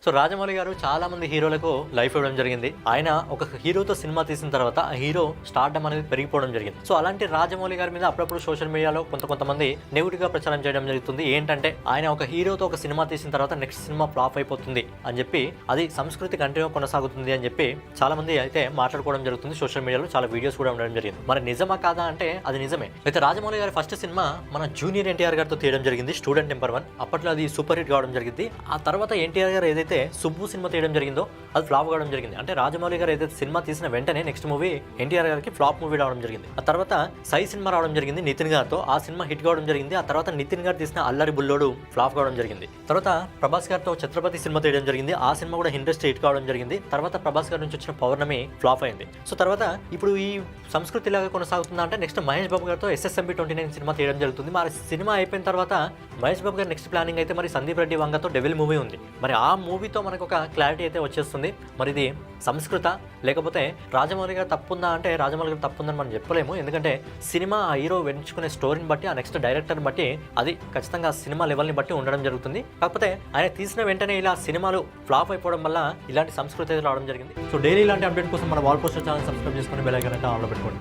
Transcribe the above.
So Rajamouli గారు చాలా మంది హీరోలకు లైఫ్ ఇవ్వడం జరిగింది. ఆయన ఒక హీరోతో సినిమా తీసిన తర్వాత ఆ హీరో స్టార్డమ్ అనేది పెరిగిపోవడం జరిగింది. సో అలాంటి రాజమౌళి గారి మీద అప్పుడప్పుడు సోషల్ మీడియాలో కొంతమంది నెగిటివ్ గా ప్రచారం చేయడం జరుగుతుంది. ఏంటంటే ఆయన ఒక హీరోతో ఒక సినిమా తీసిన తర్వాత నెక్స్ట్ సినిమా ఫ్లాప్ అయిపోతుంది అని చెప్పి, అది సంస్కృతి కంటిన్యూ కొనసాగుతుంది అని చెప్పి చాలా మంది అయితే మాట్లాడుకోవడం జరుగుతుంది. సోషల్ మీడియాలో చాలా వీడియోస్ కూడా ఉండడం జరిగింది. మరి నిజమా కాదా అంటే అది నిజమే. అయితే రాజమౌళి గారి ఫస్ట్ సినిమా మన జూనియర్ ఎన్టీఆర్ గారితో తీయడం జరిగింది, స్టూడెంట్ నెంబర్ 1. అప్పట్లో అది సూపర్ హిట్ కావడం జరిగింది. ఆ తర్వాత ఎన్టీఆర్ గారు ఏదైతే సుబ్బు సినిమా తీయడం జరిగిందో అది ఫ్లాప్ కావడం జరిగింది. అంటే రాజమౌళి గారు ఏదైతే సినిమా తీసిన వెంటనే నెక్స్ట్ మూవీ ఎన్టీఆర్ గారికి ఫ్లాప్ మూవీ రావడం జరిగింది. ఆ తర్వాత సై సినిమా రావడం జరిగింది నితిన్ గారితో. ఆ సినిమా హిట్ కావడం జరిగింది. ఆ తర్వాత నితిన్ గారు తీసిన అల్లరి బుల్లోడు ఫ్లాప్ కావడం జరిగింది. తర్వాత ప్రభాస్ గారితో ఛత్రపతి సినిమా తీయడం జరిగింది. ఆ సినిమా కూడా ఇండస్ట్రీ హిట్ కావడం జరిగింది. తర్వాత ప్రభాస్ గారి నుంచి వచ్చిన పౌర్ణమి ఫ్లాప్ అయింది. సో తర్వాత ఇప్పుడు ఈ సంస్కృతి లాగా కొనసాగుతుందా అంటే నెక్స్ట్ మహేష్ బాబు గారితో SSMB 29 సినిమా తీయడం జరుగుతుంది. మరి సినిమా అయిపోయిన తర్వాత మహేష్ బాబు గారి నెక్స్ట్ ప్లానింగ్ అయితే మరి సందీప్ రెడ్డి వంగతో డెవిల్ మూవీ ఉంది. మరి ఆ మూవీతో మనకు ఒక క్లారిటీ అయితే వచ్చేస్తుంది. మరి ఇది సంస్కృత లేకపోతే రాజమౌళి గారు తప్పుందా అంటే రాజమౌళి గారు తప్పుందని మనం చెప్పలేము. ఎందుకంటే సినిమా ఆ హీరో వెంచుకునే స్టోరీని బట్టి, ఆ నెక్స్ట్ డైరెక్టర్ని బట్టి అది ఖచ్చితంగా సినిమా లెవెల్ని బట్టి ఉండడం జరుగుతుంది. కాకపోతే ఆయన తీసిన వెంటనే ఇలా సినిమాలు ఫ్లాప్ అయిపోవడం వల్ల ఇలాంటి సంస్కృతి అయితే రావడం జరిగింది. సో డైలీ ఇలాంటి అప్డేట్ కోసం మన వాల్ పోస్టర్ ఛానల్ సబ్స్క్రైబ్ చేసుకుని బెల్ ఐకాన్ అయితే ఆన్లో పెట్టుకోండి.